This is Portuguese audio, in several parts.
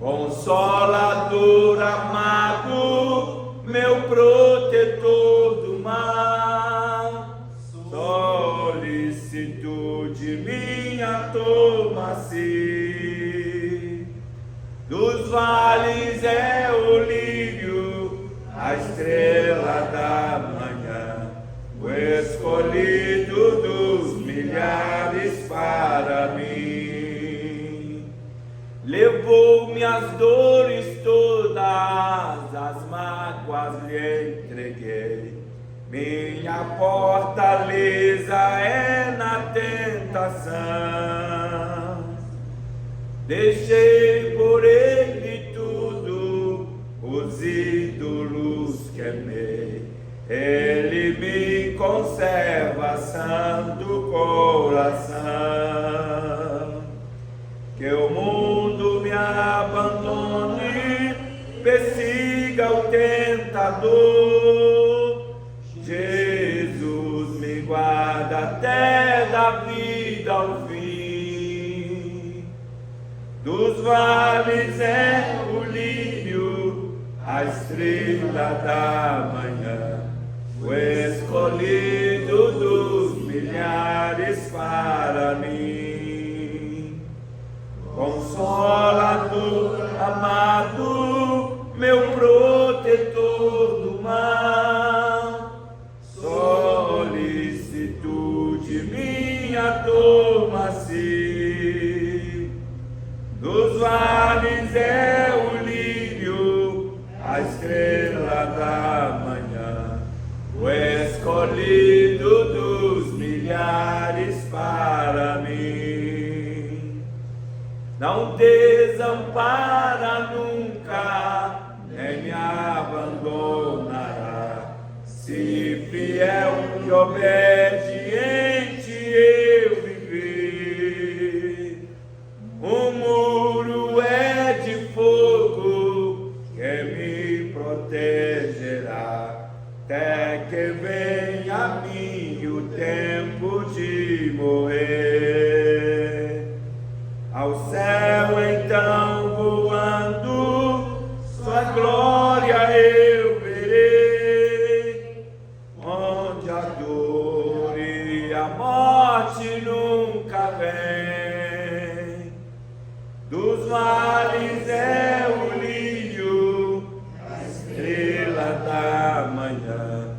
Consolador amado, meu protetor do mar, solicitude minha toma-se. Dos vales é o lírio, a estrela da manhã, o escolhido dos milhares para mim. Levou minhas dores todas, as mágoas lhe entreguei. Minha fortaleza é na tentação. Deixei por ele tudo, os ídolos que amei. Ele me conserva santo coração. Que o mundo me abandone, persiga o tentador. Jesus me guarda até da vida ao fim. Dos vales é o lírio, a estrela da manhã, o escolhido dos milhares para mim. Consolador amado, meu protetor do mar, solicitude minha toma-se. Dos vales é o lírio, a estrela da manhã, o escolhido dos milhares para mim. Não desampara nunca, nem me abandonará. Se fiel e obediente eu viver, o muro é de fogo que me protegerá, até que venha a mim o tempo de morrer. Ao céu então voando, sua glória eu verei, onde a dor e a morte nunca vem. Dos vales é o lírio, a estrela da manhã,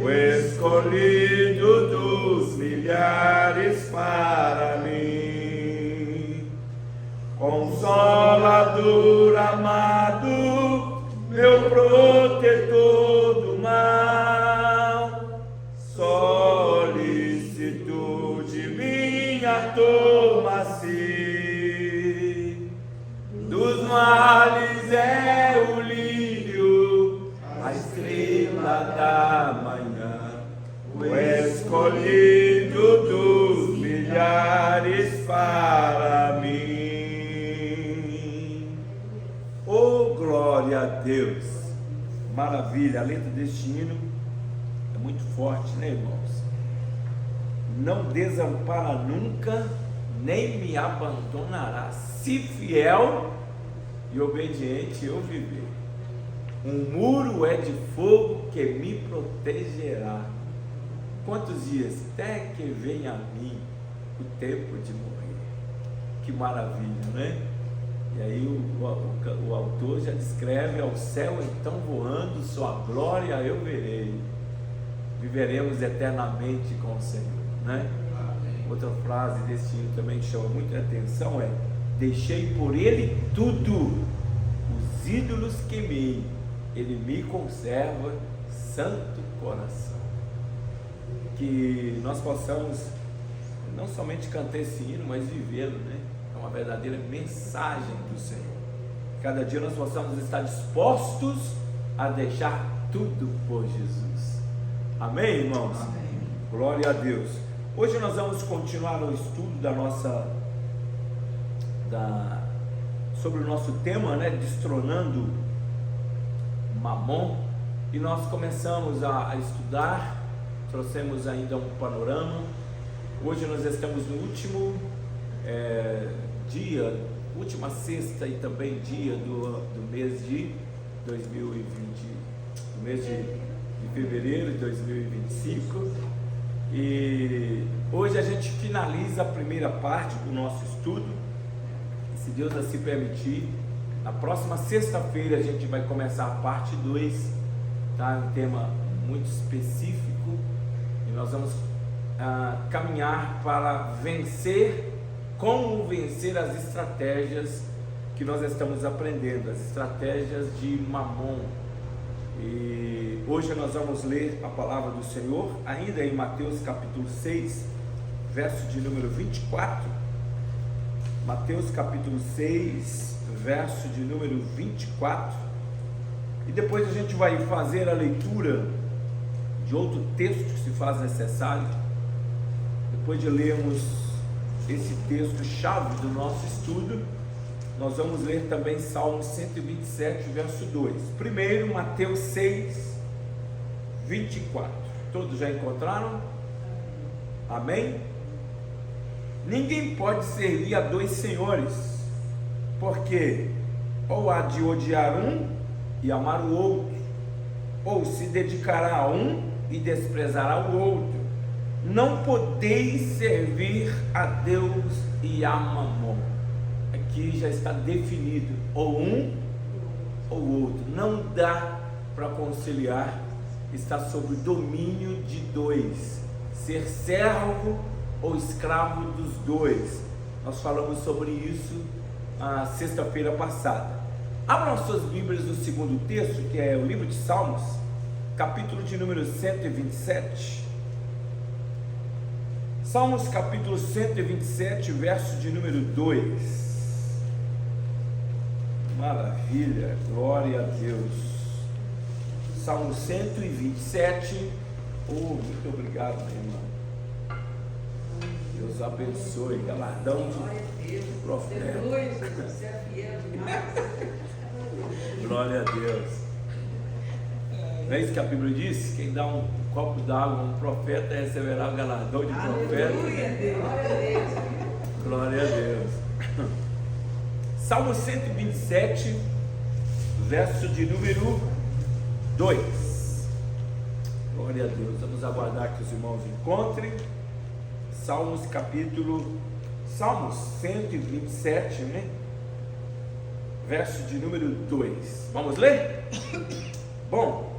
o escolhido dos milhares para mim. Consolador amado, meu protetor do mal, solicitude minha toma-se. Dos males é o lírio, a estrela da manhã, o escolhido dos milhares para mim. Oh, glória a Deus! Maravilha! A letra deste hino é muito forte, né, irmãos? Não desampara nunca, nem me abandonará, se fiel e obediente eu viver. Um muro é de fogo que me protegerá. Quantos dias? Até que venha a mim o tempo de morrer. Que maravilha, né? E aí o autor já descreve: ao céu então voando, sua glória eu verei. Viveremos eternamente com o Senhor, né? Amém. Outra frase desse hino também que chama muita atenção é: deixei por ele tudo, os ídolos queimei, ele me conserva santo coração. Que nós possamos não somente cantar esse hino, mas vivê-lo, né? É uma verdadeira mensagem do Senhor. Cada dia nós possamos estar dispostos a deixar tudo por Jesus. Amém, irmãos? Amém. Glória a Deus. Hoje nós vamos continuar o estudo sobre o nosso tema, né? Destronando Mamon. E nós começamos a estudar, trouxemos ainda um panorama. Hoje nós estamos no último última sexta e também dia do mês de 2020, do mês de fevereiro de 2025. E hoje a gente finaliza a primeira parte do nosso estudo. E se Deus assim permitir, na próxima sexta-feira a gente vai começar a parte 2, tá? Um tema muito específico, e nós vamos caminhar para como vencer as estratégias que nós estamos aprendendo, as estratégias de Mamon. E hoje nós vamos ler a palavra do Senhor, ainda em Mateus capítulo 6, verso de número 24. Mateus capítulo 6, verso de número 24. E depois a gente vai fazer a leitura de outro texto que se faz necessário. Depois de lermos esse texto chave do nosso estudo, nós vamos ler também Salmo 127, verso 2. Primeiro, Mateus 6, 24. Todos já encontraram? Amém? Ninguém pode servir a dois senhores, porque ou há de odiar um e amar o outro, ou se dedicará a um e desprezará o outro. Não podeis servir a Deus e a Mamon. Aqui já está definido, ou um ou outro. Não dá para conciliar, está sob domínio de dois, ser servo ou escravo dos dois. Nós falamos sobre isso a sexta-feira passada. Abram suas Bíblias no segundo texto, que é o livro de Salmos, capítulo de número 127. Salmos capítulo 127, verso de número 2. Maravilha, glória a Deus. Salmo 127. Muito obrigado, minha irmã. Deus abençoe, galardão de profeta. Glória a Deus. Não é isso que a Bíblia diz? Quem dá um copo d'água a um profeta receberá o galardão de profeta. Glória a Deus. Salmo 127, verso de número 2. Glória a Deus. Vamos aguardar que os irmãos encontrem. Salmos 127, né? Verso de número 2. Vamos ler? Bom,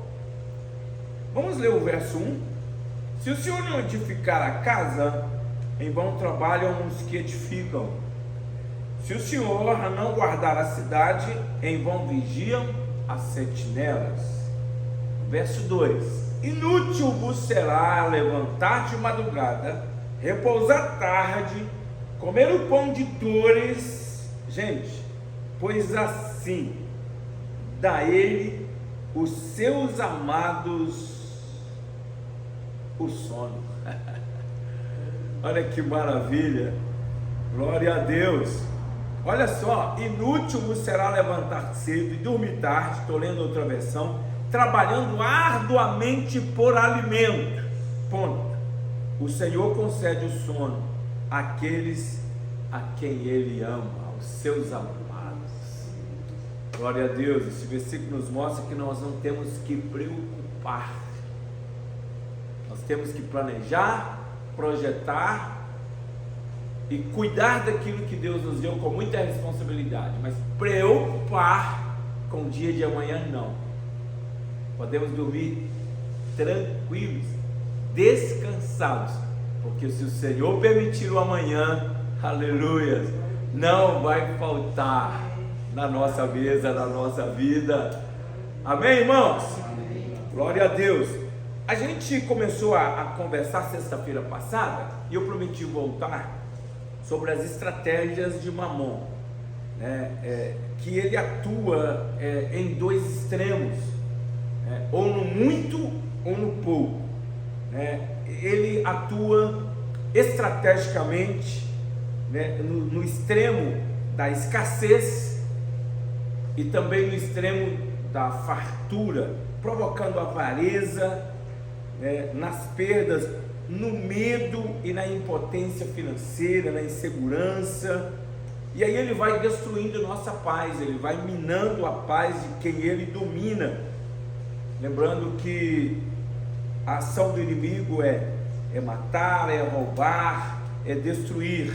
vamos ler o verso 1. Se o Senhor não edificar a casa, em vão trabalham os que edificam. Se o Senhor não guardar a cidade, em vão vigiam as sentinelas. Verso 2: Inútil vos será levantar de madrugada, repousar tarde, comer o pão de dores. Gente, pois assim dá ele os seus amados o sono. Olha que maravilha, glória a Deus. Olha só, inútil vos será levantar cedo e dormir tarde, estou lendo outra versão, trabalhando arduamente por alimento. Ponto. O Senhor concede o sono àqueles a quem Ele ama, aos seus amados. Glória a Deus. Esse versículo nos mostra que nós não temos que preocupar, nós temos que planejar, projetar e cuidar daquilo que Deus nos deu com muita responsabilidade, mas preocupar com o dia de amanhã não. Podemos dormir tranquilos, descansados, porque se o Senhor permitir o amanhã, aleluia, não vai faltar na nossa mesa, na nossa vida. Amém, irmãos? Amém. Glória a Deus. A gente começou a conversar sexta-feira passada e eu prometi voltar sobre as estratégias de Mamon, né? Que ele atua em dois extremos, ou no muito ou no pouco, né? Ele atua estrategicamente, né, no extremo da escassez e também no extremo da fartura, provocando avareza, né, nas perdas, no medo e na impotência financeira, na insegurança, E aí ele vai destruindo nossa paz, ele vai minando a paz de quem ele domina. Lembrando que a ação do inimigo é matar, é roubar, é destruir.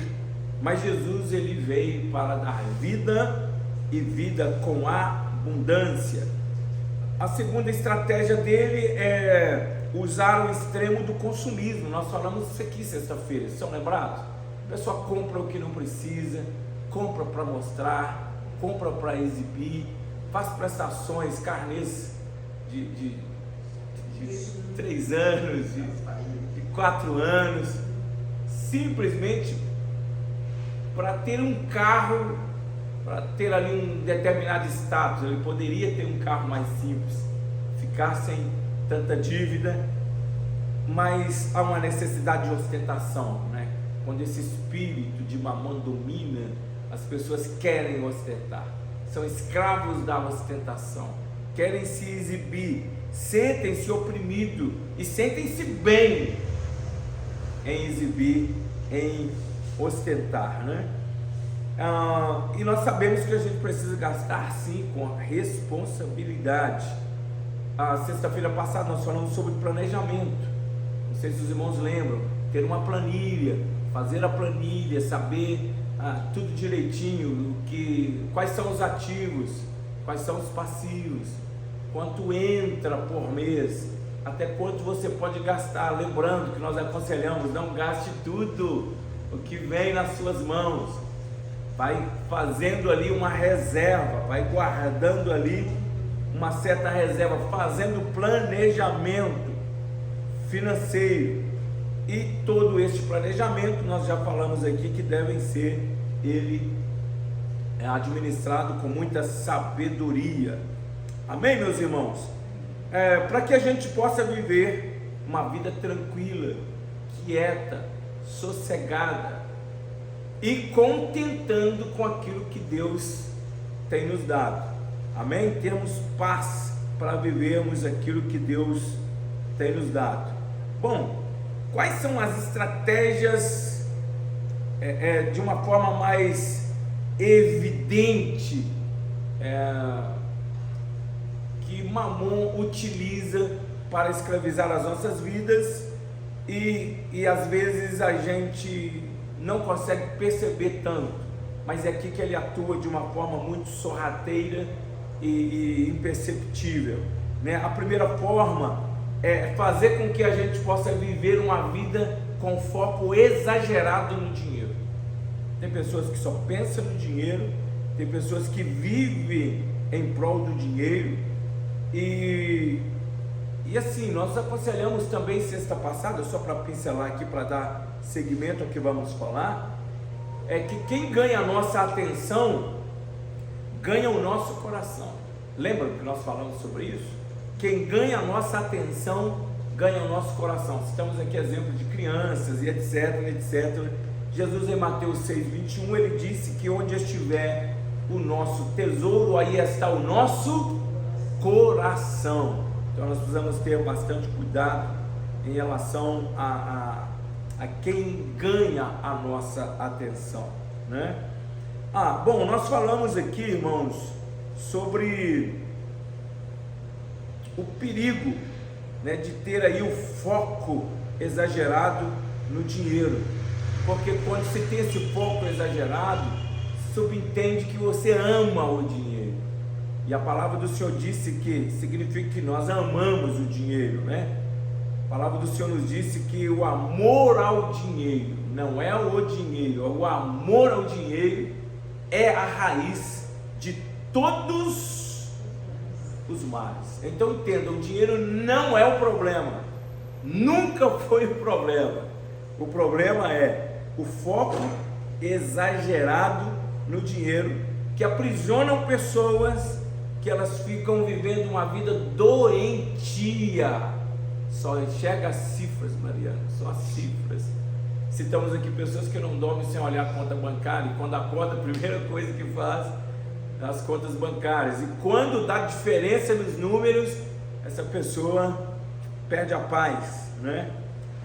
Mas Jesus, ele veio para dar vida e vida com abundância. A segunda estratégia dele é usar o extremo do consumismo. Nós falamos isso aqui sexta-feira, estão lembrados? A pessoa compra o que não precisa, compra para mostrar, compra para exibir, faz prestações, carnês de 3 anos, de 4 anos, simplesmente para ter um carro, para ter ali um determinado status. Ele poderia ter um carro mais simples, ficar sem tanta dívida, mas há uma necessidade de ostentação, né? Quando esse espírito de mamão domina, as pessoas querem ostentar, são escravos da ostentação, querem se exibir, sentem-se oprimidos e sentem-se bem em exibir, em ostentar, né? E nós sabemos que a gente precisa gastar sim com responsabilidade. Sexta-feira passada nós falamos sobre planejamento. Não sei se os irmãos lembram, ter uma planilha, fazer a planilha, saber tudo direitinho, quais são os ativos, quais são os passivos, quanto entra por mês, até quanto você pode gastar. Lembrando que nós aconselhamos, não gaste tudo o que vem nas suas mãos, vai fazendo ali uma reserva, vai guardando ali uma certa reserva, fazendo planejamento financeiro. E todo este planejamento, nós já falamos aqui que devem ser administrado com muita sabedoria. Amém, meus irmãos? Para que a gente possa viver uma vida tranquila, quieta, sossegada e contentando com aquilo que Deus tem nos dado. Amém? Termos paz para vivermos aquilo que Deus tem nos dado. Bom, quais são as estratégias de uma forma mais evidente que Mamon utiliza para escravizar as nossas vidas e às vezes a gente não consegue perceber tanto, mas é aqui que ele atua de uma forma muito sorrateira e imperceptível, né? A primeira forma é fazer com que a gente possa viver uma vida com foco exagerado no dinheiro. Tem pessoas que só pensam no dinheiro, tem pessoas que vivem em prol do dinheiro, e assim, nós aconselhamos também sexta passada, só para pincelar aqui, para dar seguimento ao que vamos falar, é que quem ganha a nossa atenção, ganha o nosso coração. Lembra que nós falamos sobre isso? Quem ganha a nossa atenção, ganha o nosso coração. Citamos aqui exemplos de crianças e etc, etc. Jesus em Mateus 6:21, ele disse que onde estiver o nosso tesouro, aí está o nosso coração. Então nós precisamos ter bastante cuidado em relação a quem ganha a nossa atenção, né? Bom, nós falamos aqui, irmãos, sobre o perigo, né, de ter aí o foco exagerado no dinheiro, porque quando você tem esse foco exagerado, subentende que você ama o dinheiro. E a palavra do Senhor disse que significa que nós amamos o dinheiro, né? A palavra do Senhor nos disse que o amor ao dinheiro, não é o dinheiro, o amor ao dinheiro é a raiz de todos os males. Então entenda, o dinheiro não é o problema, nunca foi o problema. O problema é o foco exagerado no dinheiro, que aprisionam pessoas, que elas ficam vivendo uma vida doentia, só enxerga as cifras, Mariana, só as cifras. Citamos aqui pessoas que não dormem sem olhar a conta bancária, e quando acorda a primeira coisa que faz é as contas bancárias, e quando dá diferença nos números, essa pessoa perde a paz, né?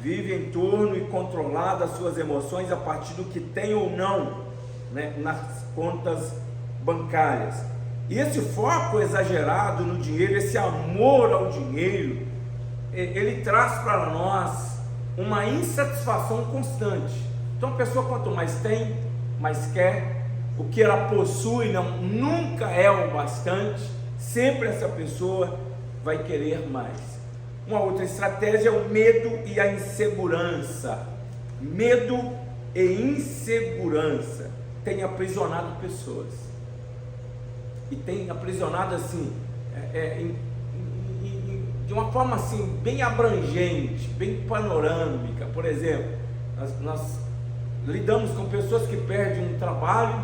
Vive em torno e controlada as suas emoções a partir do que tem ou não. né, nas contas bancárias. E esse foco exagerado no dinheiro, esse amor ao dinheiro, ele traz para nós uma insatisfação constante. Então a pessoa, quanto mais tem, mais quer. O que ela possui nunca é o bastante. Sempre essa pessoa vai querer mais. Uma outra estratégia é o medo e a insegurança. Medo e insegurança tem aprisionado pessoas. E tem aprisionado assim, de uma forma assim, bem abrangente, bem panorâmica. Por exemplo, nós lidamos com pessoas que perdem um trabalho,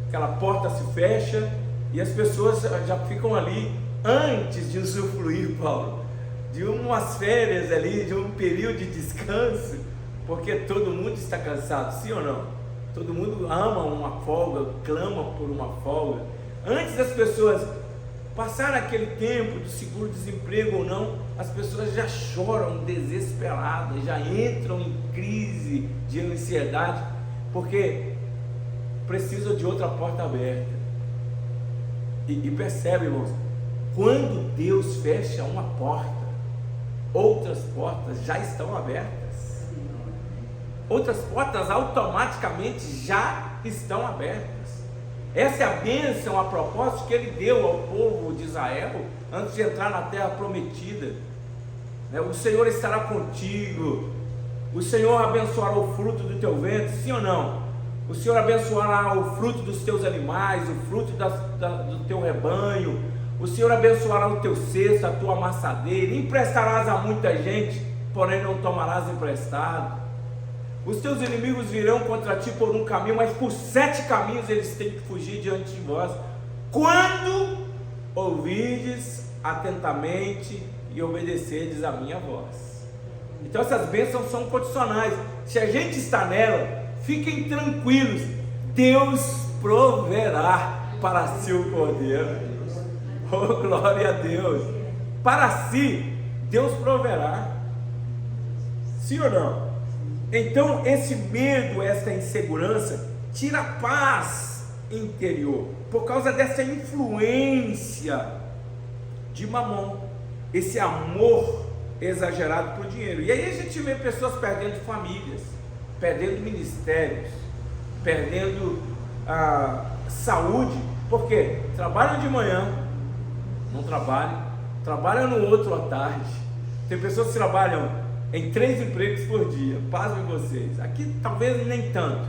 aquela porta se fecha e as pessoas já ficam ali antes de usufruir, Paulo, de umas férias ali, de um período de descanso, porque todo mundo está cansado, sim ou não? Todo mundo ama uma folga, clama por uma folga. Antes das pessoas passarem aquele tempo do seguro-desemprego ou não, as pessoas já choram desesperadas, já entram em crise de ansiedade, porque precisam de outra porta aberta. E percebe, irmãos, quando Deus fecha uma porta, outras portas já estão abertas. Outras portas automaticamente já estão abertas. Essa é a bênção, a propósito que Ele deu ao povo de Israel antes de entrar na terra prometida. O Senhor estará contigo, o Senhor abençoará o fruto do teu ventre, sim ou não? O Senhor abençoará o fruto dos teus animais, o fruto do teu rebanho, o Senhor abençoará o teu cesto, a tua amassadeira, emprestarás a muita gente, porém não tomarás emprestado. Os teus inimigos virão contra ti por um caminho, mas por 7 caminhos eles têm que fugir diante de vós, quando ouvirdes atentamente e obedecerdes a minha voz. Então essas bênçãos são condicionais. Se a gente está nela, fiquem tranquilos, Deus proverá para si o cordeiro. Oh, glória a Deus! Para si, Deus proverá. Sim ou não? Então esse medo, essa insegurança tira a paz interior, por causa dessa influência de Mamon, esse amor exagerado por dinheiro. E aí a gente vê pessoas perdendo famílias, perdendo ministérios, perdendo a saúde, porque trabalham de manhã, não trabalham no outro à tarde. Tem pessoas que trabalham em 3 empregos por dia, pasmem vocês. Aqui talvez nem tanto,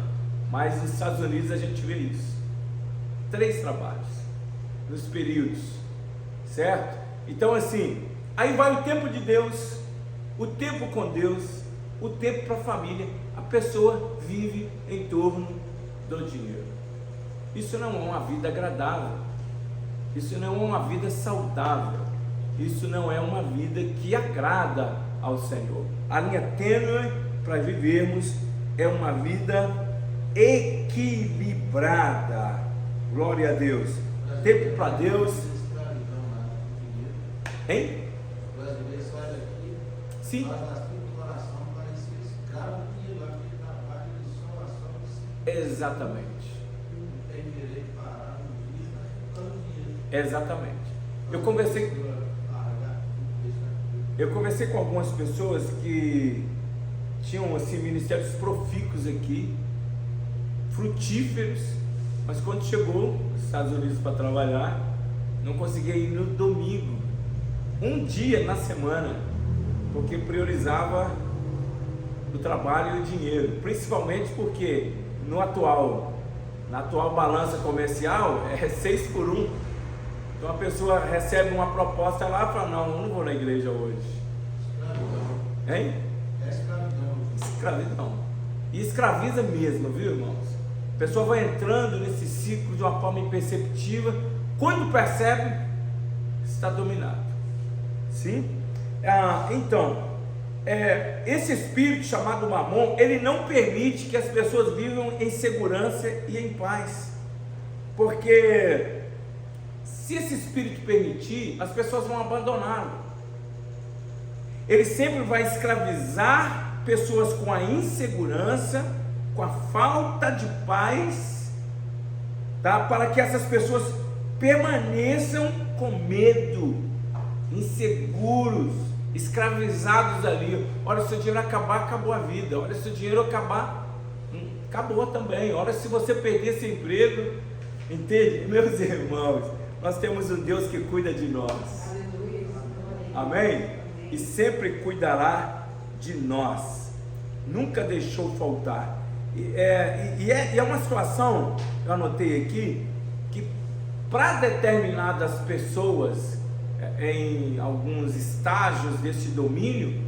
mas nos Estados Unidos a gente vê isso. 3 trabalhos nos períodos, certo? Então assim, aí vai o tempo de Deus, o tempo com Deus, o tempo para a família. A pessoa vive em torno do dinheiro. Isso não é uma vida agradável, isso não é uma vida saudável, isso não é uma vida que agrada ao Senhor. A linha tênue para vivermos é uma vida equilibrada. Glória a Deus. Tempo para Deus. Hein? Sim. Exatamente. Exatamente. Eu conversei com algumas pessoas que tinham assim ministérios profícuos aqui, frutíferos, mas quando chegou nos Estados Unidos para trabalhar, não conseguia ir no domingo, um dia na semana, porque priorizava o trabalho e o dinheiro, principalmente porque na atual balança comercial é 6 por 1. Então a pessoa recebe uma proposta lá e fala: não, eu não vou na igreja hoje. Hein? É escravidão. Escravidão. E escraviza mesmo, viu, irmãos? A pessoa vai entrando nesse ciclo de uma forma imperceptível. Quando percebe, está dominado. Sim? Então, esse espírito chamado Mamon, ele não permite que as pessoas vivam em segurança e em paz. Porque se esse espírito permitir, as pessoas vão abandoná-lo. Ele sempre vai escravizar pessoas com a insegurança, com a falta de paz tá? Para que essas pessoas permaneçam com medo, inseguros, escravizados ali. Olha, se o dinheiro acabar, acabou a vida. Olha, se o dinheiro acabar, acabou também. Olha, se você perder esse emprego, entende? Meus irmãos, nós temos um Deus que cuida de nós. Amém? E sempre cuidará de nós. Nunca deixou faltar. E é uma situação, eu anotei aqui, que para determinadas pessoas, em alguns estágios desse domínio,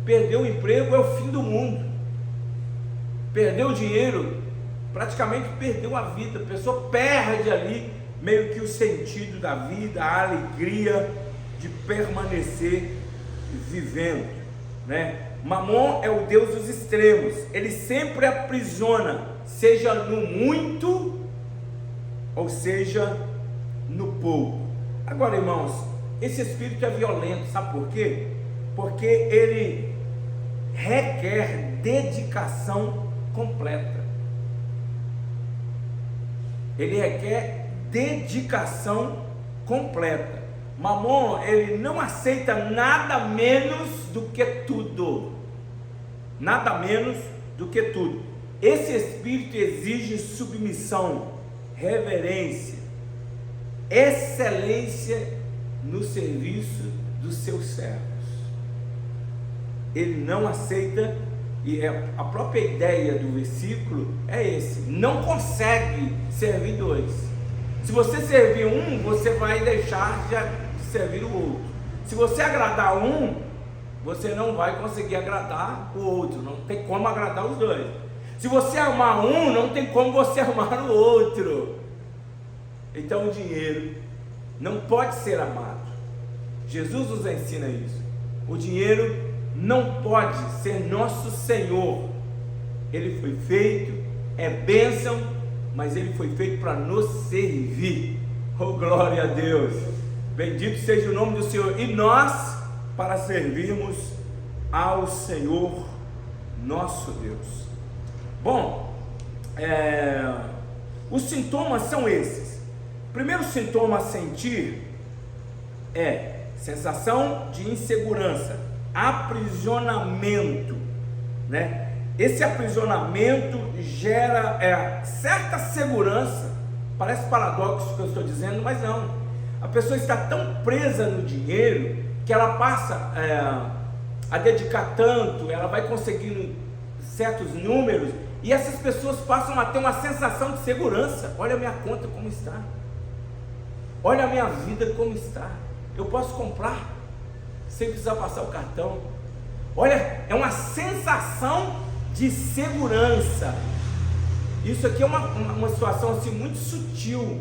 perder o emprego é o fim do mundo. Perder o dinheiro, praticamente perdeu a vida. A pessoa perde ali meio que o sentido da vida, a alegria de permanecer vivendo, né? Mamon é o Deus dos extremos. Ele sempre aprisiona, seja no muito ou seja no pouco. Agora, irmãos, esse espírito é violento, sabe por quê? Porque ele requer dedicação completa. Ele requer dedicação completa. Mamon, ele não aceita nada menos do que tudo. Nada menos do que tudo. Esse espírito exige submissão, reverência, excelência no serviço dos seus servos. Ele não aceita, e a própria ideia do versículo é esse: não consegue servir dois. Se você servir um, você vai deixar de servir o outro. Se você agradar um, você não vai conseguir agradar o outro. Não tem como agradar os dois. Se você amar um, não tem como você amar o outro. Então o dinheiro não pode ser amado. Jesus nos ensina isso. O dinheiro não pode ser nosso Senhor. Ele foi feito, é bênção, mas ele foi feito para nos servir. Oh, glória a Deus! Bendito seja o nome do Senhor. E nós, para servirmos ao Senhor nosso Deus. Bom, os sintomas são esses. Primeiro sintoma a sentir é sensação de insegurança, aprisionamento, né? Esse aprisionamento gera certa segurança. Parece paradoxo o que eu estou dizendo, mas não. A pessoa está tão presa no dinheiro que ela passa a dedicar tanto, ela vai conseguindo certos números, e essas pessoas passam a ter uma sensação de segurança. Olha a minha conta como está, olha a minha vida como está, eu posso comprar sem precisar passar o cartão. Olha, é uma sensação de segurança. Isso aqui é uma situação assim muito sutil,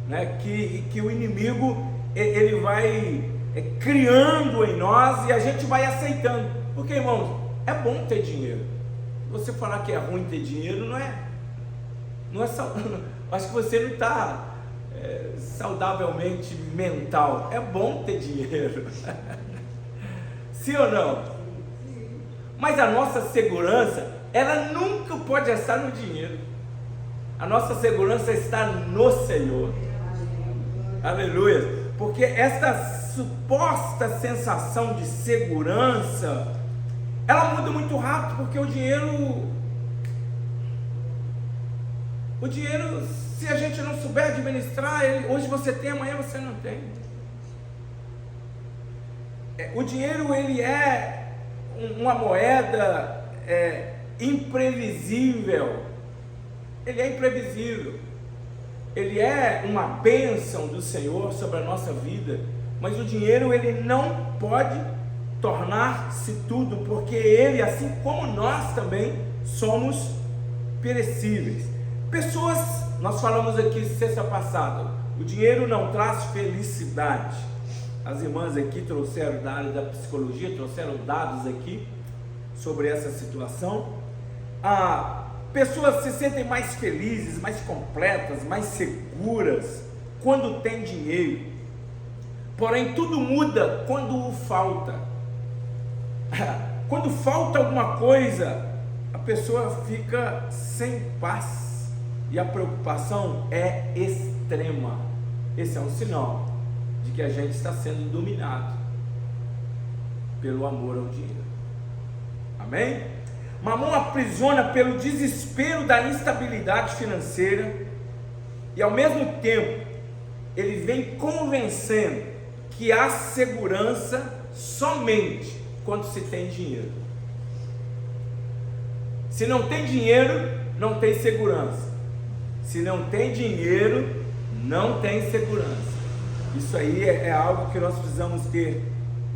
né? Que o inimigo ele vai criando em nós, e a gente vai aceitando. Porque, irmãos, é bom ter dinheiro. Você falar que é ruim ter dinheiro não é saudável. Acho que você não está saudavelmente mental. É bom ter dinheiro. Sim ou não? Mas a nossa segurança, ela nunca pode estar no dinheiro. A nossa segurança está no Senhor. Aleluia. Porque essa suposta sensação de segurança, ela muda muito rápido, porque o dinheiro, se a gente não souber administrar, hoje você tem, amanhã você não tem. O dinheiro, ele é uma moeda imprevisível. Ele é imprevisível. Ele é uma bênção do Senhor sobre a nossa vida, mas o dinheiro, ele não pode tornar-se tudo, porque ele, assim como nós também, somos perecíveis. Pessoas, nós falamos aqui sexta passada, o dinheiro não traz felicidade. As irmãs aqui trouxeram da área da psicologia, trouxeram dados aqui sobre essa situação. Pessoas se sentem mais felizes, mais completas, mais seguras quando tem dinheiro. Porém, tudo muda quando falta. Quando falta alguma coisa, a pessoa fica sem paz. e a preocupação é extrema. Esse é um sinal de que a gente está sendo dominado pelo amor ao dinheiro. Amém? Mamon aprisiona pelo desespero da instabilidade financeira e ao mesmo tempo ele vem convencendo que há segurança somente quando se tem dinheiro. Se não tem dinheiro, não tem segurança. Se não tem dinheiro, não tem segurança. Isso aí é algo que nós precisamos ter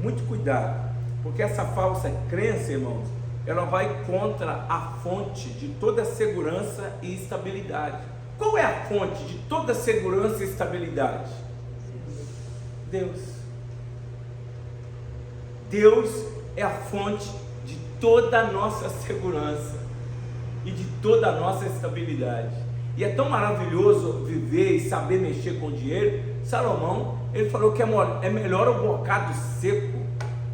muito cuidado, porque essa falsa crença, irmãos, ela vai contra a fonte de toda segurança e estabilidade. Qual é a fonte de toda segurança e estabilidade? Deus. Deus é a fonte de toda a nossa segurança e de toda a nossa estabilidade. E é tão maravilhoso viver e saber mexer com dinheiro. Salomão, ele falou que é melhor o bocado seco,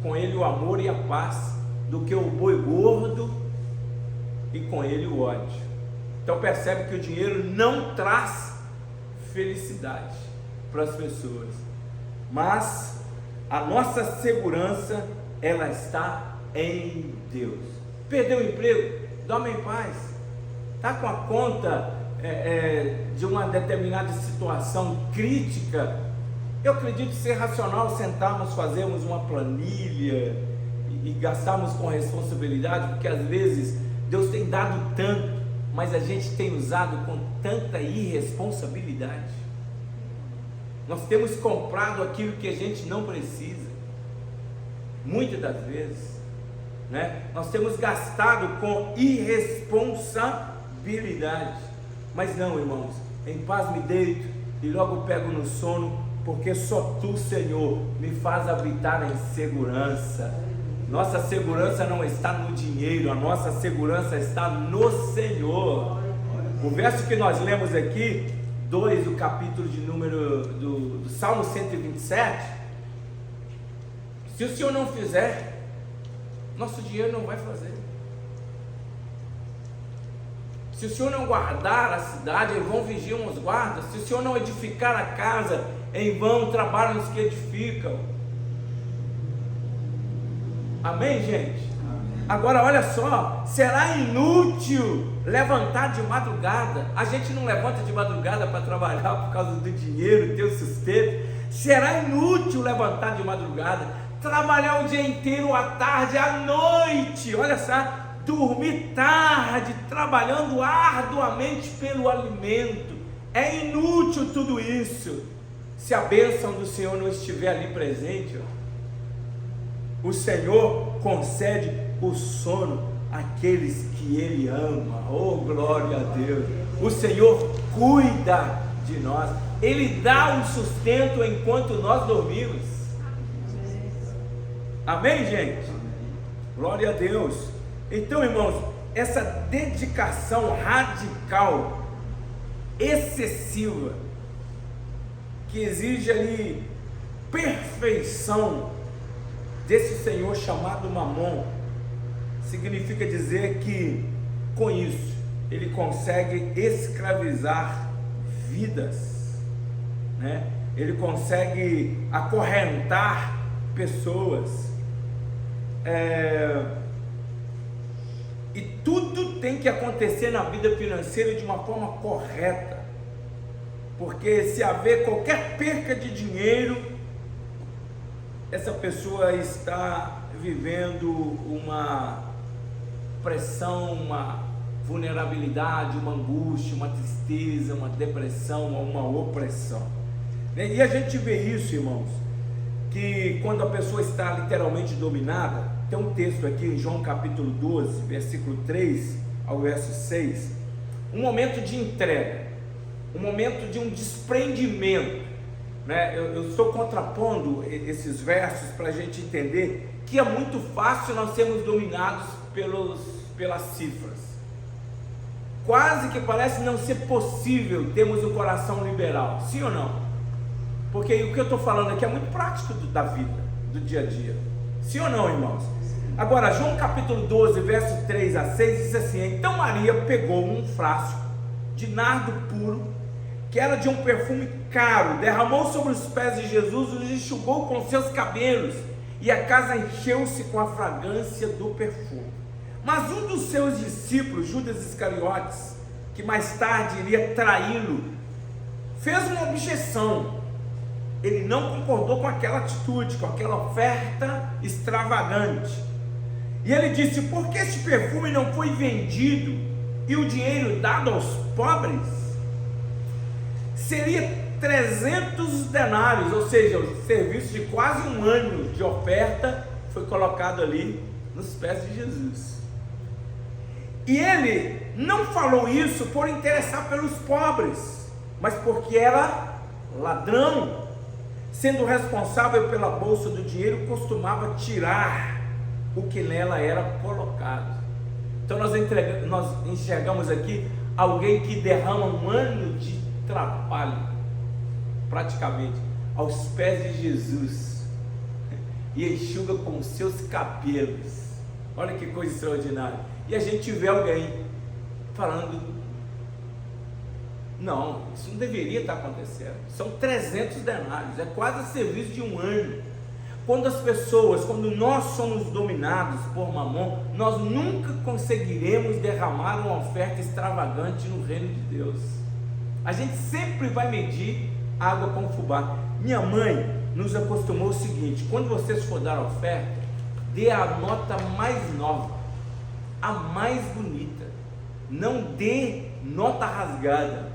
com ele o amor e a paz, do que o boi gordo e com ele o ódio. Então percebe que o dinheiro não traz felicidade para as pessoas, mas a nossa segurança, ela está em Deus. Perdeu o emprego? Dorme em paz. Está com a conta de uma determinada situação crítica? Eu acredito ser racional sentarmos, fazermos uma planilha e gastarmos com responsabilidade, porque às vezes Deus tem dado tanto, mas a gente tem usado com tanta irresponsabilidade. Nós temos comprado aquilo que a gente não precisa, muitas das vezes, né? Nós temos gastado com irresponsabilidade. Mas não, irmãos, em paz me deito e logo pego no sono, porque só Tu, Senhor, me faz habitar em segurança. Nossa segurança não está no dinheiro, a nossa segurança está no Senhor. O verso que nós lemos aqui, 2 do capítulo de número do Salmo 127, se o Senhor não fizer, nosso dinheiro não vai fazer. Se o Senhor não guardar a cidade, em vão vigiam os guardas. Se o Senhor não edificar a casa, em vão trabalham os que edificam. Amém, gente? Amém. Agora olha só, será inútil levantar de madrugada. A gente não levanta de madrugada para trabalhar por causa do dinheiro, ter o sustento. Será inútil levantar de madrugada, trabalhar o dia inteiro, à tarde, à noite, olha só, dormir tarde, trabalhando arduamente pelo alimento. É inútil tudo isso, se a bênção do Senhor não estiver ali presente. O Senhor concede o sono àqueles que Ele ama. Oh, glória a Deus! O Senhor cuida de nós, Ele dá o sustento enquanto nós dormimos. Amém, gente? Glória a Deus! Então, irmãos, essa dedicação radical, excessiva, que exige ali perfeição desse senhor chamado Mamon, significa dizer que com isso ele consegue escravizar vidas, né? Ele consegue acorrentar pessoas, e tudo tem que acontecer na vida financeira de uma forma correta, porque se haver qualquer perca de dinheiro, essa pessoa está vivendo uma pressão, uma vulnerabilidade, uma angústia, uma tristeza, uma depressão, uma opressão. E a gente vê isso, irmãos, que quando a pessoa está literalmente dominada, tem um texto aqui em João capítulo 12, versículo 3 ao verso 6, um momento de entrega, um momento de um desprendimento, né? Eu estou contrapondo esses versos para a gente entender que é muito fácil nós sermos dominados pelas cifras. Quase que parece não ser possível termos um coração liberal, sim ou não? Porque o que eu estou falando aqui é muito prático da vida, do dia a dia, sim ou não, irmãos? Agora, João capítulo 12, verso 3 a 6 diz assim: então Maria pegou um frasco de nardo puro, que era de um perfume caro, derramou sobre os pés de Jesus, os enxugou com seus cabelos, e a casa encheu-se com a fragrância do perfume. Mas um dos seus discípulos, Judas Iscariotes, que mais tarde iria traí-lo, fez uma objeção. Ele não concordou com aquela atitude, com aquela oferta extravagante. E ele disse: por que este perfume não foi vendido e o dinheiro dado aos pobres? Seria 300 denários, ou seja, o serviço de quase um ano de oferta foi colocado ali nos pés de Jesus. E ele não falou isso por interessar pelos pobres, mas porque era ladrão. Sendo responsável pela bolsa do dinheiro, costumava tirar o que nela era colocado. Então nós enxergamos aqui alguém que derrama um ano de trabalho, praticamente, aos pés de Jesus, e enxuga com os seus cabelos. Olha que coisa extraordinária. E a gente vê alguém falando: não, isso não deveria estar acontecendo. São 300 denários, é quase o serviço de um ano. Quando nós somos dominados por Mamon, nós nunca conseguiremos derramar uma oferta extravagante no reino de Deus. A gente sempre vai medir água com fubá. Minha mãe nos acostumou o seguinte: quando vocês for dar a oferta, dê a nota mais nova, a mais bonita. Não dê nota rasgada,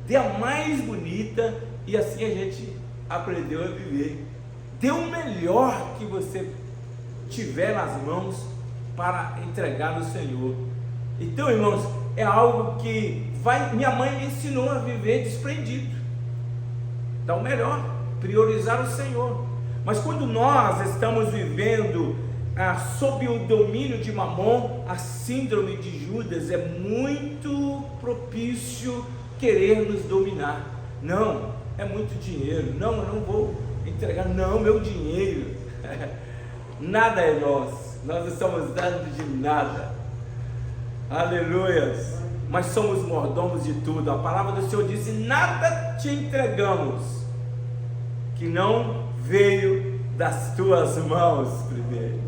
dê a mais bonita. E assim a gente aprendeu a viver. Dê o melhor que você tiver nas mãos para entregar no Senhor. Então, irmãos, é algo que minha mãe me ensinou a viver desprendido. Dar o melhor, priorizar o Senhor. Mas quando nós estamos vivendo sob o domínio de Mamon, a síndrome de Judas é muito propício querer nos dominar. Não, é muito dinheiro. Não, eu não vou entregar. Não, meu dinheiro. Nada é nosso. Nós não estamos dando de nada. Aleluias. Mas somos mordomos de tudo. A palavra do Senhor diz: nada te entregamos que não veio das tuas mãos primeiro.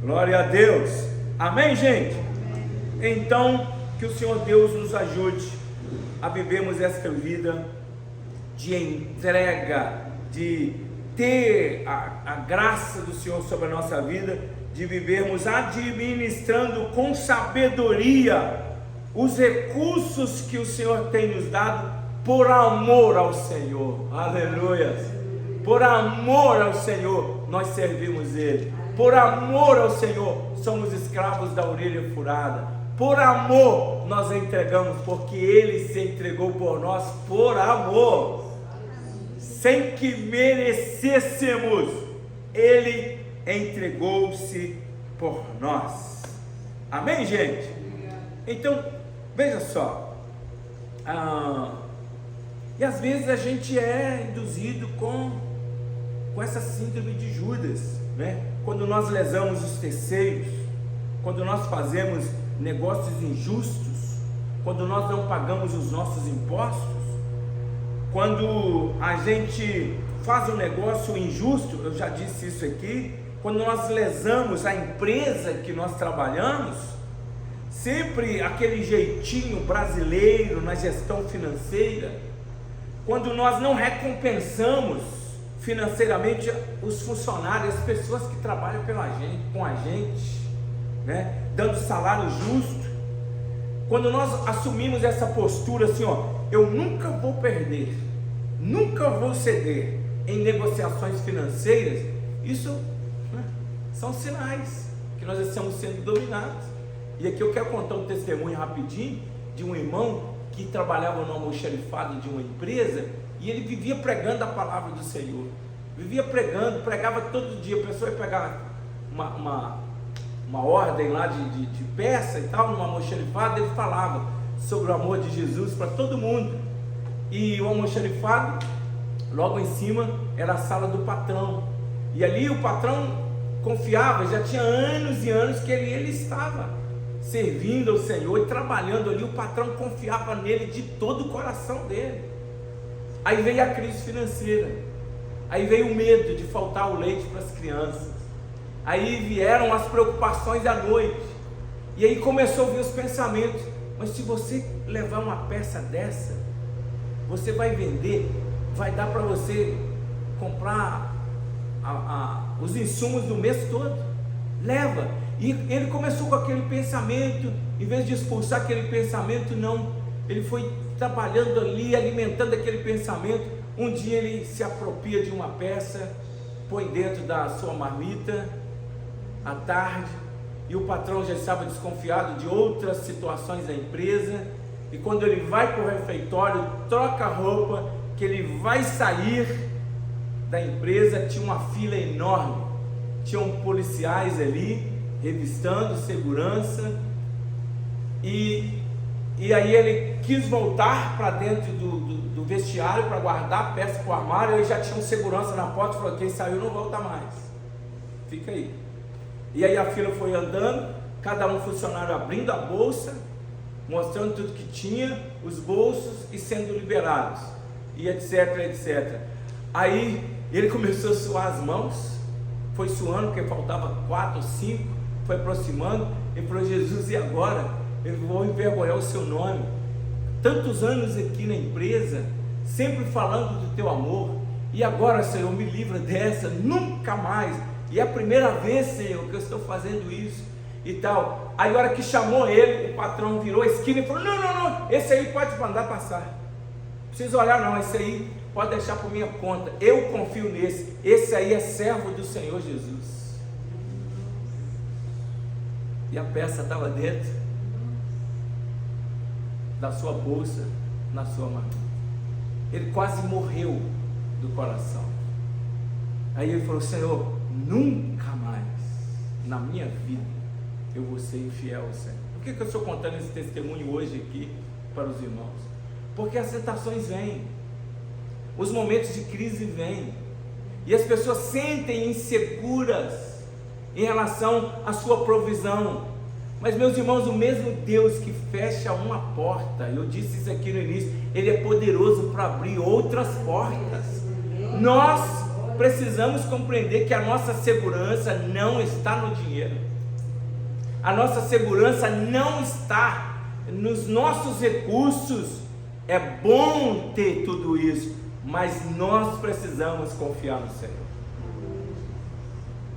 Glória a Deus. Amém, gente? Então, que o Senhor Deus nos ajude a vivermos esta vida de entrega, de ter a graça do Senhor sobre a nossa vida, de vivermos administrando com sabedoria os recursos que o Senhor tem nos dado, por amor ao Senhor. Aleluia. Por amor ao Senhor nós servimos Ele. Por amor ao Senhor somos escravos da orelha furada. Por amor nós entregamos, porque Ele se entregou por nós por amor, sem que merecêssemos. Ele entregou-se por nós. Amém, gente? Então, veja só, e às vezes a gente é induzido com essa síndrome de Judas, né? Quando nós lesamos os terceiros, quando nós fazemos negócios injustos, quando nós não pagamos os nossos impostos, quando a gente faz um negócio injusto, eu já disse isso aqui, quando nós lesamos a empresa que nós trabalhamos, sempre aquele jeitinho brasileiro na gestão financeira, quando nós não recompensamos financeiramente os funcionários, as pessoas que trabalham com a gente, né? Dando salário justo, quando nós assumimos essa postura assim, eu nunca vou perder, nunca vou ceder em negociações financeiras, isso, né, são sinais que nós estamos sendo dominados. E aqui eu quero contar um testemunho rapidinho de um irmão que trabalhava no almoxarifado de uma empresa, e ele vivia pregando a palavra do Senhor, pregava todo dia. A pessoa ia pegar uma ordem lá de peça e tal, no almoxarifado, ele falava sobre o amor de Jesus para todo mundo. E o almoxarifado, logo em cima, era a sala do patrão, e ali o patrão confiava, já tinha anos e anos que ele estava servindo ao Senhor e trabalhando ali, o patrão confiava nele de todo o coração dele. Aí veio a crise financeira, aí veio o medo de faltar o leite para as crianças, aí vieram as preocupações à noite, e aí começou a vir os pensamentos: mas se você levar uma peça dessa, você vai vender, vai dar para você comprar os insumos do mês todo, leva. E ele começou com aquele pensamento, em vez de expulsar aquele pensamento, não, ele foi trabalhando ali, alimentando aquele pensamento. Um dia ele se apropria de uma peça, põe dentro da sua marmita, à tarde, e o patrão já estava desconfiado de outras situações da empresa, e quando ele vai para o refeitório, troca a roupa, que ele vai sair da empresa, tinha uma fila enorme, tinham policiais ali, revistando segurança, e aí ele quis voltar para dentro do vestiário para guardar a peça para o armário. Ele já tinha um segurança na porta, falou: quem saiu não volta mais, fica aí. E aí a fila foi andando, cada um funcionário abrindo a bolsa, mostrando tudo que tinha, os bolsos, e sendo liberados, e etc, etc. Aí ele começou a suar as mãos, foi suando, porque faltava 4 ou 5, foi aproximando, e falou: Jesus, e agora? Eu vou envergonhar o seu nome, tantos anos aqui na empresa, sempre falando do teu amor, e agora, Senhor, me livra dessa, nunca mais, e é a primeira vez, Senhor, que eu estou fazendo isso, e tal. Aí a hora que chamou ele, o patrão virou a esquina e falou: não, esse aí pode mandar passar, não precisa olhar não, esse aí pode deixar por minha conta, eu confio nesse, esse aí é servo do Senhor Jesus. E a peça estava dentro da sua bolsa, na sua mão. Ele quase morreu do coração. Aí ele falou: Senhor, nunca mais na minha vida eu vou ser infiel ao Senhor. Por que eu estou contando esse testemunho hoje aqui para os irmãos? Porque as tentações vêm, os momentos de crise vêm, e as pessoas sentem inseguras em relação à sua provisão. Mas, meus irmãos, o mesmo Deus que fecha uma porta, eu disse isso aqui no início, Ele é poderoso para abrir outras portas. Nós precisamos compreender que a nossa segurança não está no dinheiro, a nossa segurança não está nos nossos recursos. É bom ter tudo isso, mas nós precisamos confiar no Senhor.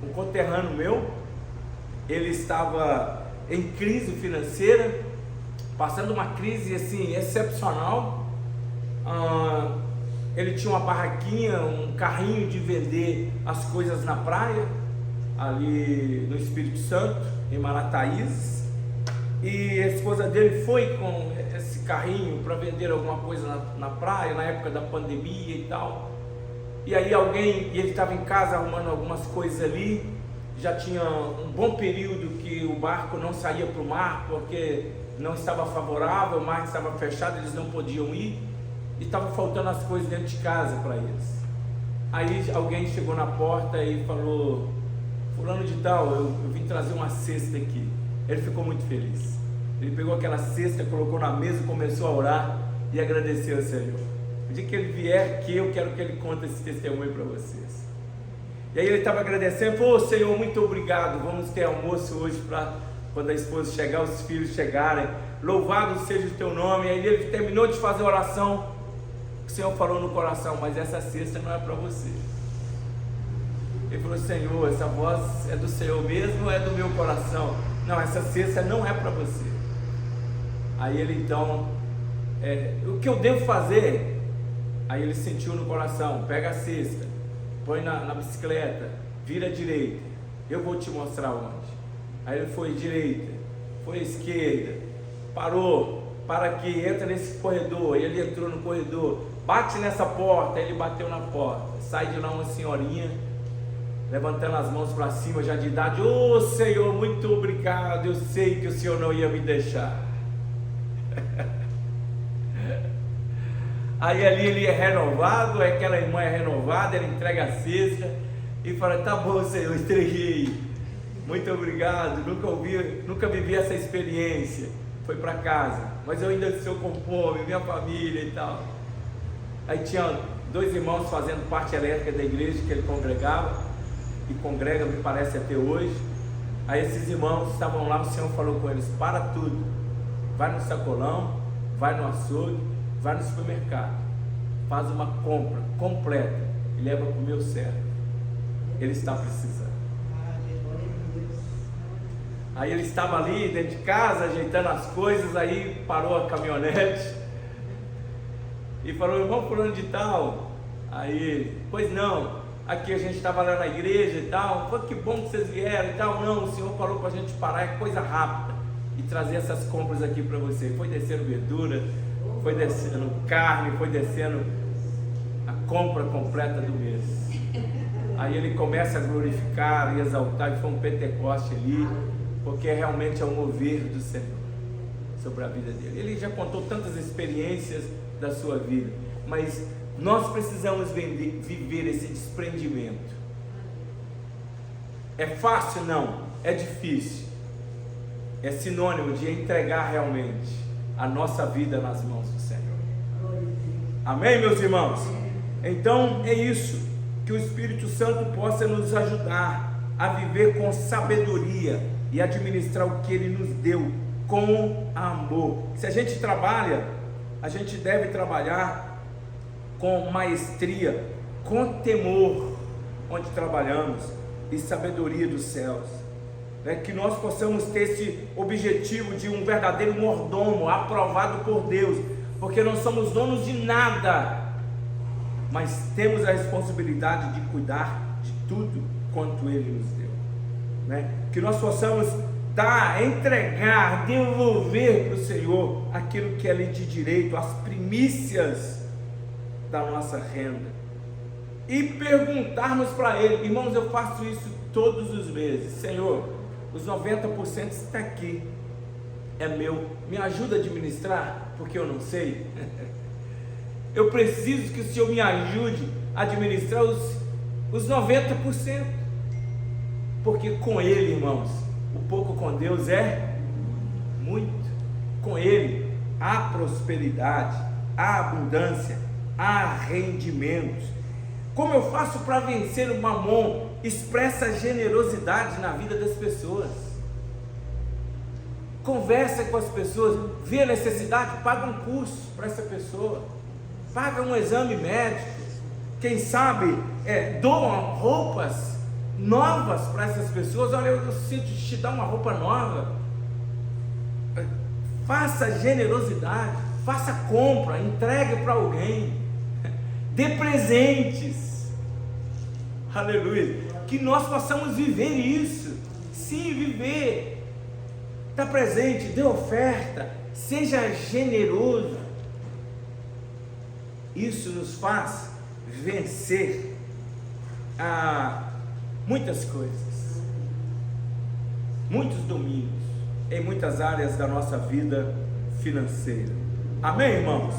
Um conterrâneo meu, ele estava em crise financeira, passando uma crise assim excepcional. Ele tinha uma barraquinha, um carrinho de vender as coisas na praia, ali no Espírito Santo, em Marataízes, e a esposa dele foi com esse carrinho para vender alguma coisa na praia, na época da pandemia e tal. E aí e ele estava em casa arrumando algumas coisas ali, já tinha um bom período que o barco não saía para o mar, porque não estava favorável, o mar estava fechado, eles não podiam ir, e estava faltando as coisas dentro de casa para eles. Aí alguém chegou na porta e falou: fulano de tal, eu vim trazer uma cesta aqui. Ele ficou muito feliz, ele pegou aquela cesta, colocou na mesa, começou a orar e agradecer ao Senhor. O dia que ele vier aqui, eu quero que ele conte esse testemunho para vocês. E aí ele estava agradecendo, falou: Senhor, muito obrigado, vamos ter almoço hoje para quando a esposa chegar, os filhos chegarem, louvado seja o teu nome. Aí ele terminou de fazer a oração, o Senhor falou no coração: mas essa cesta não é para você. Ele falou: Senhor, essa voz é do Senhor mesmo ou é do meu coração? Não, essa cesta não é para você. Aí ele então, o que eu devo fazer? Aí ele sentiu no coração: pega a cesta, põe na bicicleta, vira à direita, eu vou te mostrar onde. Aí ele foi à direita, foi à esquerda, parou, para aqui, entra nesse corredor. Ele entrou no corredor, bate nessa porta. Ele bateu na porta, sai de lá uma senhorinha, levantando as mãos para cima, já de idade: ô Senhor, muito obrigado, eu sei que o Senhor não ia me deixar. Aí ali ele é renovado, aquela irmã é renovada, ele entrega a cesta e fala: tá bom, Senhor, entreguei. Muito obrigado, nunca vivi essa experiência. Foi para casa, mas eu ainda estou com fome, minha família e tal. Aí tinha 2 irmãos fazendo parte elétrica da igreja que ele congregava, e congrega, me parece, até hoje. Aí esses irmãos estavam lá, o Senhor falou com eles: para tudo, vai no sacolão, vai no açougue, vai no supermercado, faz uma compra completa e leva para o meu servo, ele está precisando. Aí ele estava ali dentro de casa, ajeitando as coisas, aí parou a caminhonete e falou: irmão fulano de tal. Aí, pois não, aqui a gente estava lá na igreja e tal. Pô, que bom que vocês vieram e tal. Não, o Senhor falou para a gente parar, é coisa rápida, e trazer essas compras aqui para você. Foi descendo verdura, foi descendo carne, foi descendo a compra completa do mês. Aí ele começa a glorificar e exaltar, e foi um Pentecoste ali, porque realmente é o mover do Senhor sobre a vida dele. Ele já contou tantas experiências da sua vida, mas nós precisamos viver esse desprendimento. É fácil? Não, é difícil. É sinônimo de entregar realmente a nossa vida nas mãos do Senhor. Amém, meus irmãos? Então é isso, que o Espírito Santo possa nos ajudar a viver com sabedoria e administrar o que Ele nos deu com amor. Se a gente trabalha, a gente deve trabalhar com maestria, com temor, onde trabalhamos, e sabedoria dos céus, que nós possamos ter esse objetivo de um verdadeiro mordomo, aprovado por Deus, porque não somos donos de nada, mas temos a responsabilidade de cuidar de tudo quanto Ele nos deu, que nós possamos dar, entregar, devolver para o Senhor aquilo que é lhe de direito, as primícias da nossa renda, e perguntarmos para Ele. Irmãos, eu faço isso todos os meses: Senhor, os 90% está aqui, é meu, me ajuda a administrar, porque eu não sei. Eu preciso que o Senhor me ajude a administrar os 90%, porque com Ele, irmãos, o pouco com Deus é muito. Com Ele há prosperidade, há abundância, há rendimentos. Como eu faço para vencer o mamon? Expressa generosidade na vida das pessoas, conversa com as pessoas, vê a necessidade, paga um curso para essa pessoa, paga um exame médico, quem sabe doam roupas novas para essas pessoas. Olha, eu sinto de te dar uma roupa nova. Faça generosidade, faça compra, entregue para alguém, dê presentes, aleluia, que nós possamos viver isso. Sim, viver, dá presente, dê oferta, seja generoso. Isso nos faz vencer muitas coisas, muitos domínios, em muitas áreas da nossa vida financeira. Amém, irmãos?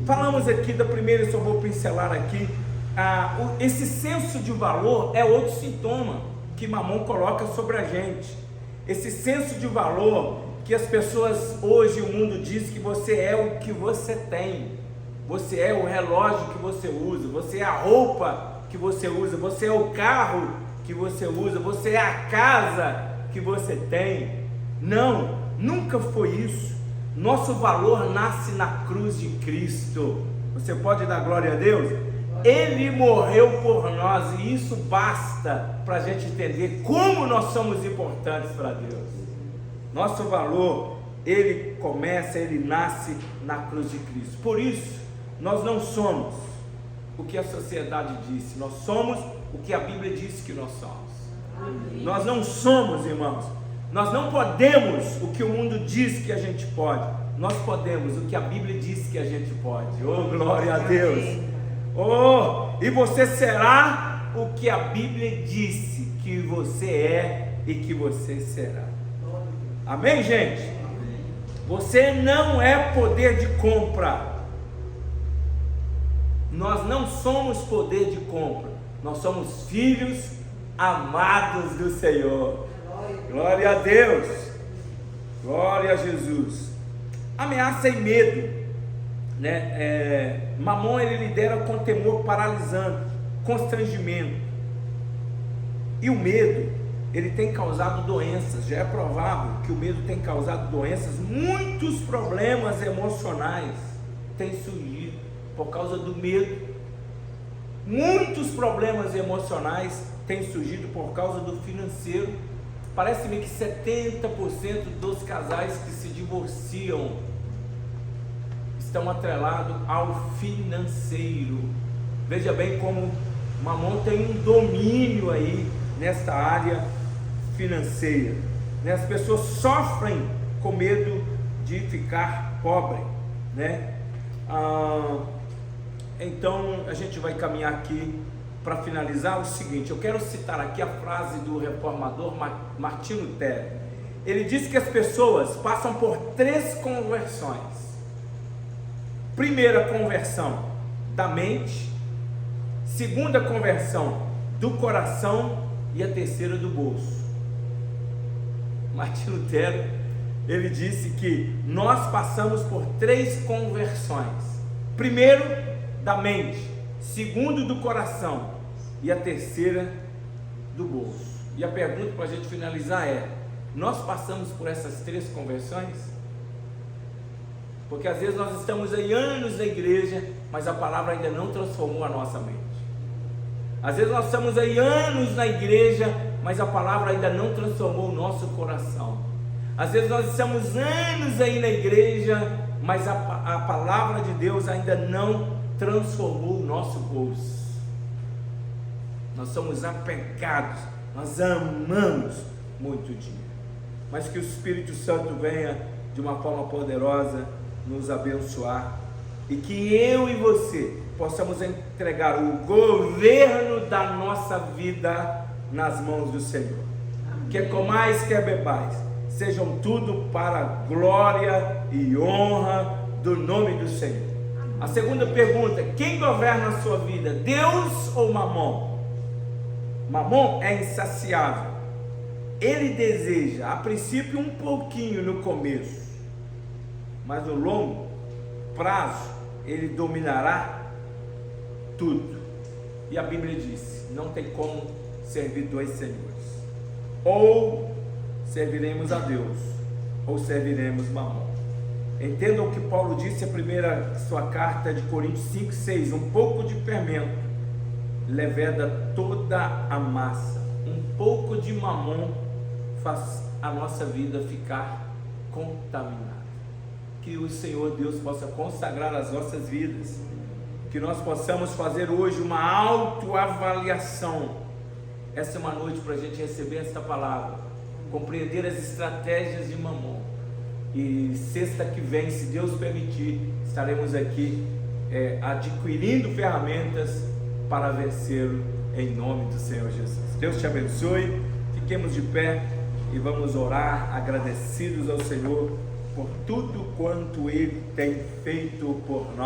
Falamos aqui da primeira, só vou pincelar aqui, esse senso de valor é outro sintoma que Mamon coloca sobre a gente. Esse senso de valor que as pessoas hoje, o mundo diz que você é o que você tem, você é o relógio que você usa, você é a roupa que você usa, você é o carro que você usa, você é a casa que você tem. Não, nunca foi isso. Nosso valor nasce na cruz de Cristo. Você pode dar glória a Deus? Ele morreu por nós, e isso basta para a gente entender como nós somos importantes para Deus. Nosso valor, ele nasce na cruz de Cristo. Por isso, nós não somos o que a sociedade disse, nós somos o que a Bíblia diz que nós somos. Amém. Nós não somos, irmãos, nós não podemos o que o mundo diz que a gente pode, nós podemos o que a Bíblia diz que a gente pode. Oh, glória a Deus! Oh, e você será o que a Bíblia disse que você é e que você será. Amém, gente? Você não é poder de compra. Nós não somos poder de compra. Nós somos filhos amados do Senhor. Glória a Deus. Glória a Jesus. Ameaça e medo, né? Mamon, ele lidera com temor paralisante, constrangimento. E o medo, ele tem causado doenças. Já é provável que o medo tem causado doenças. Muitos problemas emocionais têm surgido por causa do medo. Muitos problemas emocionais têm surgido por causa do financeiro. Parece-me que 70% dos casais que se divorciam estão atrelados ao financeiro. Veja bem como Mamon tem um domínio aí nesta área financeira, né? As pessoas sofrem com medo de ficar pobre, né? Então a gente vai caminhar aqui para finalizar o seguinte. Eu quero citar aqui a frase do reformador Martin Lutero. Ele disse que as pessoas passam por 3 conversões. Primeira conversão da mente, segunda conversão do coração e a terceira do bolso. Martin Lutero, ele disse que nós passamos por 3 conversões. Primeiro da mente, segundo do coração e a terceira do bolso. E a pergunta para a gente finalizar é: nós passamos por essas 3 conversões? Porque às vezes nós estamos aí anos na igreja, mas a palavra ainda não transformou a nossa mente. Às vezes nós estamos aí anos na igreja, mas a palavra ainda não transformou o nosso coração. Às vezes nós estamos anos aí na igreja, mas a palavra de Deus ainda não transformou o nosso bolso. Nós somos apegados, nós amamos muito o dinheiro. Mas que o Espírito Santo venha de uma forma poderosa nos abençoar, e que eu e você possamos entregar o governo da nossa vida nas mãos do Senhor. Quer comais, quer bebais, sejam tudo para a glória e honra do nome do Senhor. A segunda pergunta: quem governa a sua vida, Deus ou Mamon? Mamon é insaciável. Ele deseja, a princípio, um pouquinho no começo, mas no longo prazo ele dominará tudo. E a Bíblia diz: não tem como servir 2 senhores. Ou serviremos a Deus, ou serviremos Mamon. Entendam o que Paulo disse na primeira sua carta de Coríntios 5:6: um pouco de fermento leveda toda a massa. Um pouco de Mamon faz a nossa vida ficar contaminada. Que o Senhor Deus possa consagrar as nossas vidas, que nós possamos fazer hoje uma autoavaliação. Essa é uma noite para a gente receber esta palavra, compreender as estratégias de Mamon, e sexta que vem, se Deus permitir, estaremos aqui adquirindo ferramentas para vencê-lo, em nome do Senhor Jesus. Deus te abençoe. Fiquemos de pé e vamos orar agradecidos ao Senhor por tudo quanto Ele tem feito por nós.